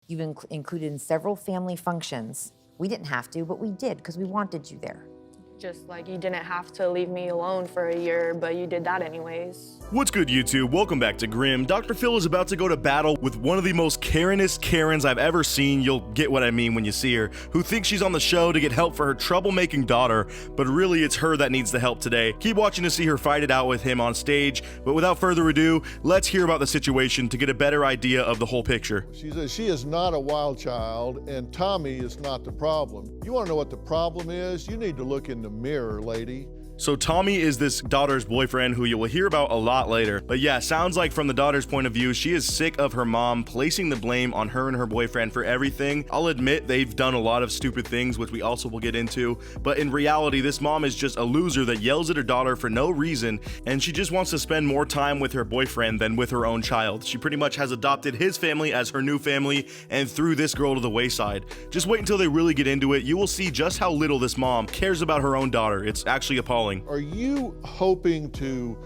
You've included in several family functions. We didn't have to, but we did because we wanted you there. Just like you didn't have to leave me alone for a year, but you did that anyways. What's good, YouTube? Welcome back to Grimm. Dr. Phil is about to go to battle with one of the most Karenest Karens I've ever seen. You'll get what I mean when you see her, who thinks she's on the show to get help for her troublemaking daughter, but really it's her that needs the help today. Keep watching to see her fight it out with him on stage, but without further ado, let's hear about the situation to get a better idea of the whole picture. She says she is not a wild child, and Tommy is not the problem. You want to know what the problem is? You need to look in the mirror, lady. So Tommy is this daughter's boyfriend who you will hear about a lot later. But yeah, sounds like from the daughter's point of view, she is sick of her mom placing the blame on her and her boyfriend for everything. I'll admit they've done a lot of stupid things, which we also will get into. But in reality, this mom is just a loser that yells at her daughter for no reason, and she just wants to spend more time with her boyfriend than with her own child. She pretty much has adopted his family as her new family and threw this girl to the wayside. Just wait until they really get into it. You will see just how little this mom cares about her own daughter. It's actually appalling. Are you hoping to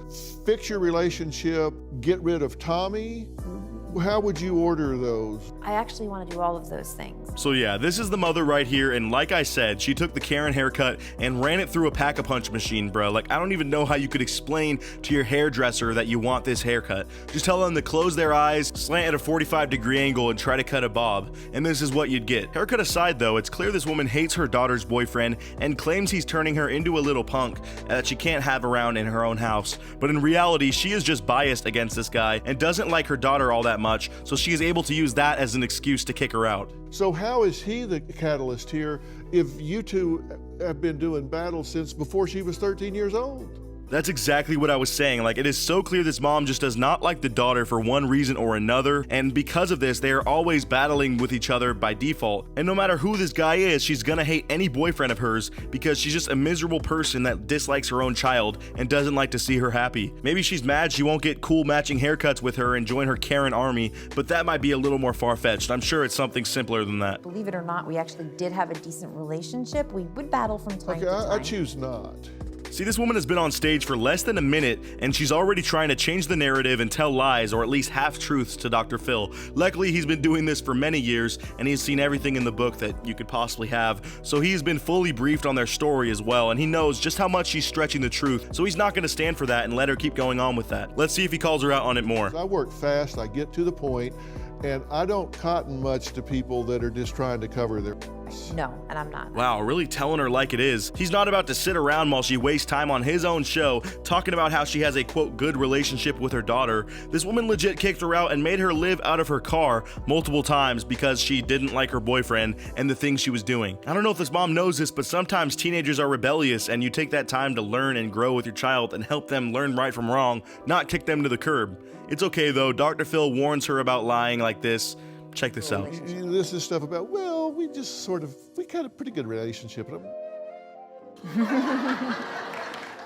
fix your relationship, get rid of Tommy? How would you order those? I actually want to do all of those things. So yeah, this is the mother right here, and like I said, she took the Karen haircut and ran it through a pack-a-punch machine, bro. Like, I don't even know how you could explain to your hairdresser that you want this haircut. Just tell them to close their eyes, slant at a 45-degree angle, and try to cut a bob, and this is what you'd get. Haircut aside though, it's clear this woman hates her daughter's boyfriend and claims he's turning her into a little punk that she can't have around in her own house. But in reality, she is just biased against this guy and doesn't like her daughter all that much, so she is able to use that as an excuse to kick her out. So how is he the catalyst here if you two have been doing battle since before she was 13 years old? That's exactly what I was saying. Like, it is so clear this mom just does not like the daughter for one reason or another, and because of this, they are always battling with each other by default. And no matter who this guy is, she's gonna hate any boyfriend of hers because she's just a miserable person that dislikes her own child and doesn't like to see her happy. Maybe she's mad she won't get cool matching haircuts with her and join her Karen army, but that might be a little more far-fetched. I'm sure it's something simpler than that. Believe it or not, we actually did have a decent relationship. We would battle from time to time. I choose not. See, this woman has been on stage for less than a minute, and she's already trying to change the narrative and tell lies, or at least half-truths, to Dr. Phil. Luckily, he's been doing this for many years, and he's seen everything in the book that you could possibly have, so he's been fully briefed on their story as well, and he knows just how much she's stretching the truth, so he's not going to stand for that and let her keep going on with that. Let's see if he calls her out on it more. I work fast, I get to the point, and I don't cotton much to people that are just trying to cover their No, and I'm not. Wow, really telling her like it is. He's not about to sit around while she wastes time on his own show talking about how she has a quote good relationship with her daughter. This woman legit kicked her out and made her live out of her car multiple times because she didn't like her boyfriend and the things she was doing. I don't know if this mom knows this, but sometimes teenagers are rebellious, and you take that time to learn and grow with your child and help them learn right from wrong, not kick them to the curb. It's okay though, Dr. Phil warns her about lying like this. Check this out. This is stuff about, well, we had a pretty good relationship.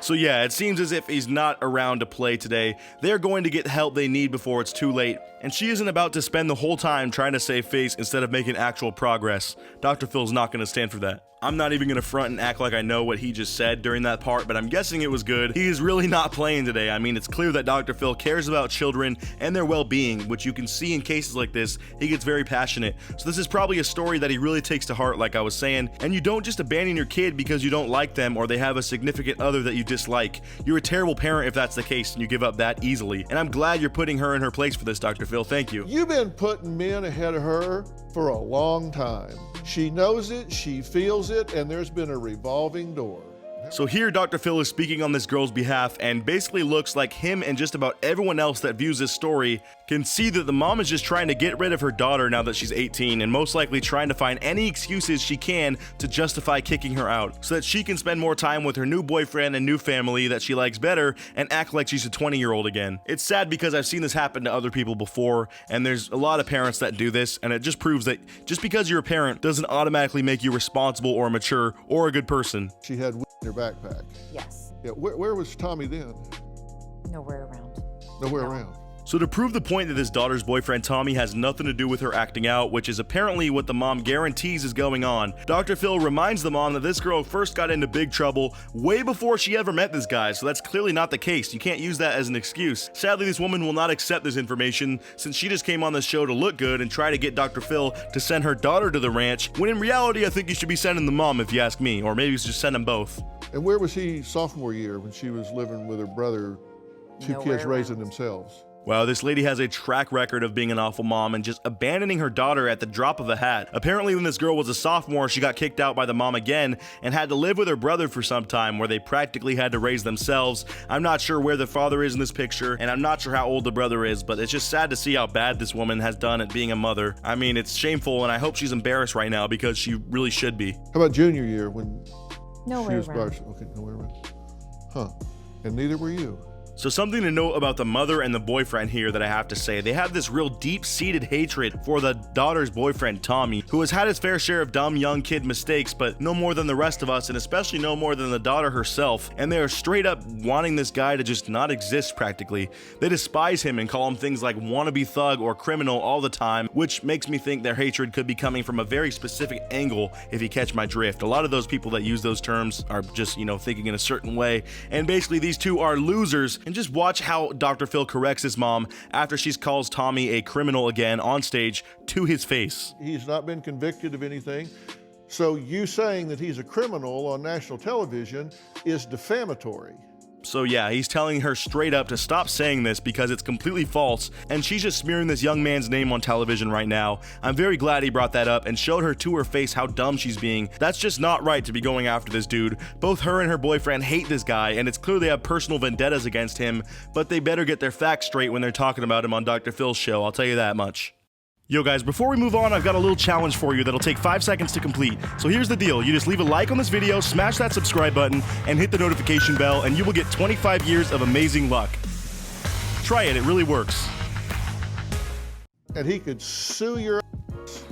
So yeah, it seems as if he's not around to play today. They're going to get the help they need before it's too late, and she isn't about to spend the whole time trying to save face instead of making actual progress. Dr. Phil's not going to stand for that. I'm not even going to front and act like I know what he just said during that part, but I'm guessing it was good. He is really not playing today. I mean, it's clear that Dr. Phil cares about children and their well-being, which you can see in cases like this. He gets very passionate. So this is probably a story that he really takes to heart, like I was saying. And you don't just abandon your kid because you don't like them or they have a significant other that you dislike. You're a terrible parent if that's the case and you give up that easily. And I'm glad you're putting her in her place for this, Dr. Phil. Thank you. You've been putting men ahead of her for a long time. She knows it, she feels it, and there's been a revolving door. So here Dr. Phil is speaking on this girl's behalf and basically looks like him and just about everyone else that views this story can see that the mom is just trying to get rid of her daughter now that she's 18 and most likely trying to find any excuses she can to justify kicking her out so that she can spend more time with her new boyfriend and new family that she likes better and act like she's a 20-year-old again. It's sad because I've seen this happen to other people before, and there's a lot of parents that do this, and it just proves that just because you're a parent doesn't automatically make you responsible or mature or a good person. She had in her backpack. Yes. Yeah, where was Tommy then? Nowhere around. Nowhere No. around. So to prove the point that his daughter's boyfriend Tommy has nothing to do with her acting out, which is apparently what the mom guarantees is going on, Dr. Phil reminds the mom that this girl first got into big trouble way before she ever met this guy, so that's clearly not the case. You can't use that as an excuse. Sadly, this woman will not accept this information since she just came on this show to look good and try to get Dr. Phil to send her daughter to the ranch, when in reality I think you should be sending the mom if you ask me, or maybe just send them both. And where was he sophomore year when she was living with her brother, two Nowhere kids raising around. themselves? Wow, this lady has a track record of being an awful mom and just abandoning her daughter at the drop of a hat. Apparently, when this girl was a sophomore, she got kicked out by the mom again and had to live with her brother for some time, where they practically had to raise themselves. I'm not sure where the father is in this picture, and I'm not sure how old the brother is, but it's just sad to see how bad this woman has done at being a mother. I mean, it's shameful, and I hope she's embarrassed right now because she really should be. How about junior year when Nowhere she was around. Okay, nowhere around. Huh. And neither were you. So something to note about the mother and the boyfriend here that I have to say, they have this real deep-seated hatred for the daughter's boyfriend, Tommy, who has had his fair share of dumb young kid mistakes, but no more than the rest of us, and especially no more than the daughter herself, and they are straight up wanting this guy to just not exist practically. They despise him and call him things like wannabe thug or criminal all the time, which makes me think their hatred could be coming from a very specific angle, if you catch my drift. A lot of those people that use those terms are just, thinking in a certain way, and basically these two are losers. And just watch how Dr. Phil corrects his mom after she calls Tommy a criminal again on stage to his face. He's not been convicted of anything. So you saying that he's a criminal on national television is defamatory. So yeah, he's telling her straight up to stop saying this because it's completely false, and she's just smearing this young man's name on television right now. I'm very glad he brought that up and showed her to her face how dumb she's being. That's just not right to be going after this dude. Both her and her boyfriend hate this guy, and it's clear they have personal vendettas against him, but they better get their facts straight when they're talking about him on Dr. Phil's show, I'll tell you that much. Yo guys, before we move on, I've got a little challenge for you that'll take 5 seconds to complete. So here's the deal, you just leave a like on this video, smash that subscribe button, and hit the notification bell, and you will get 25 years of amazing luck. Try it, it really works. And he could sue your ass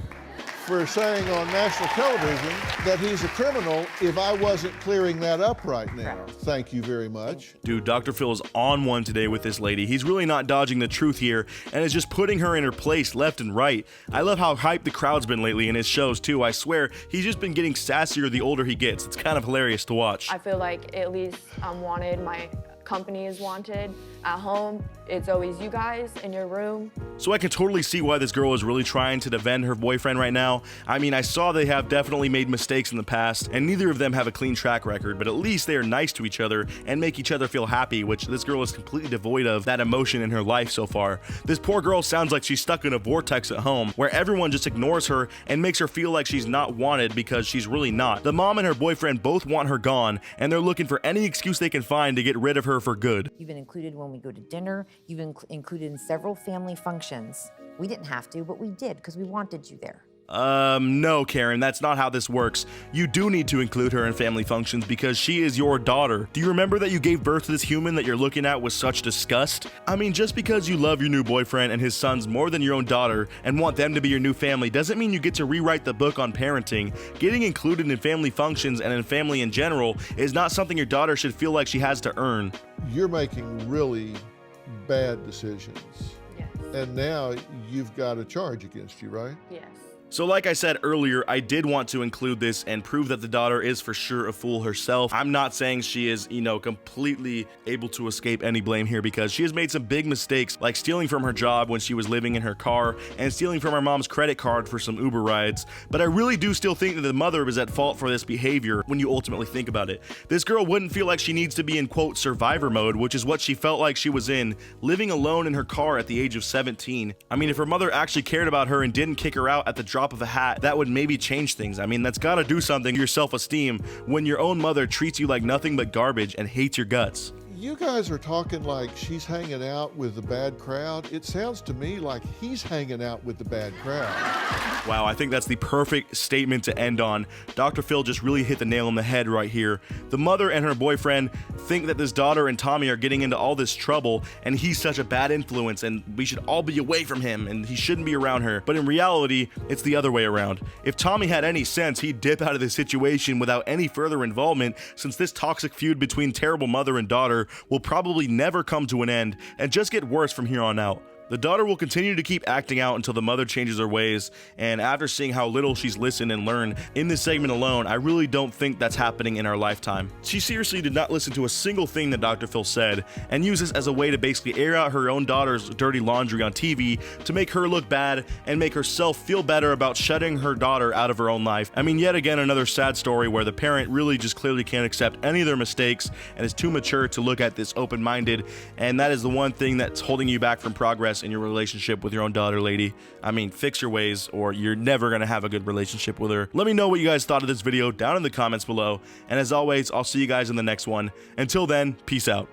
for saying on national television that he's a criminal if I wasn't clearing that up right now. Thank you very much. Dude, Dr. Phil is on one today with this lady. He's really not dodging the truth here and is just putting her in her place left and right. I love how hyped the crowd's been lately in his shows too. I swear, he's just been getting sassier the older he gets. It's kind of hilarious to watch. I feel like at least I'm wanted, my company is wanted. At home, it's always you guys in your room. So I can totally see why this girl is really trying to defend her boyfriend right now. I mean, I saw they have definitely made mistakes in the past, and neither of them have a clean track record, but at least they are nice to each other and make each other feel happy, which this girl is completely devoid of that emotion in her life so far. This poor girl sounds like she's stuck in a vortex at home, where everyone just ignores her and makes her feel like she's not wanted because she's really not. The mom and her boyfriend both want her gone, and they're looking for any excuse they can find to get rid of her for good. You've been included when we go to dinner. You've been included in several family functions. We didn't have to, but we did because we wanted you there. No, Karen, that's not how this works. You do need to include her in family functions because she is your daughter. Do you remember that you gave birth to this human that you're looking at with such disgust? I mean, just because you love your new boyfriend and his sons more than your own daughter and want them to be your new family doesn't mean you get to rewrite the book on parenting. Getting included in family functions and in family in general is not something your daughter should feel like she has to earn. You're making really bad decisions. Yes. And now you've got a charge against you, right? Yes. So like I said earlier, I did want to include this and prove that the daughter is for sure a fool herself. I'm not saying she is, completely able to escape any blame here because she has made some big mistakes, like stealing from her job when she was living in her car and stealing from her mom's credit card for some Uber rides. But I really do still think that the mother was at fault for this behavior when you ultimately think about it. This girl wouldn't feel like she needs to be in, quote, survivor mode, which is what she felt like she was in, living alone in her car at the age of 17. I mean, if her mother actually cared about her and didn't kick her out at the drop of a hat, that would maybe change things. I mean, that's gotta do something to your self-esteem when your own mother treats you like nothing but garbage and hates your guts. You guys are talking like she's hanging out with the bad crowd. It sounds to me like he's hanging out with the bad crowd. Wow, I think that's the perfect statement to end on. Dr. Phil just really hit the nail on the head right here. The mother and her boyfriend think that this daughter and Tommy are getting into all this trouble, and he's such a bad influence, and we should all be away from him, and he shouldn't be around her. But in reality, it's the other way around. If Tommy had any sense, he'd dip out of the situation without any further involvement, since this toxic feud between terrible mother and daughter will probably never come to an end and just get worse from here on out. The daughter will continue to keep acting out until the mother changes her ways, and after seeing how little she's listened and learned in this segment alone, I really don't think that's happening in our lifetime. She seriously did not listen to a single thing that Dr. Phil said, and used this as a way to basically air out her own daughter's dirty laundry on TV to make her look bad and make herself feel better about shutting her daughter out of her own life. I mean, yet again, another sad story where the parent really just clearly can't accept any of their mistakes and is too mature to look at this open-minded, and that is the one thing that's holding you back from progress in your relationship with your own daughter, lady. I mean, fix your ways or you're never gonna have a good relationship with her. Let me know what you guys thought of this video down in the comments below, and as always, I'll see you guys in the next one. Until then, peace out.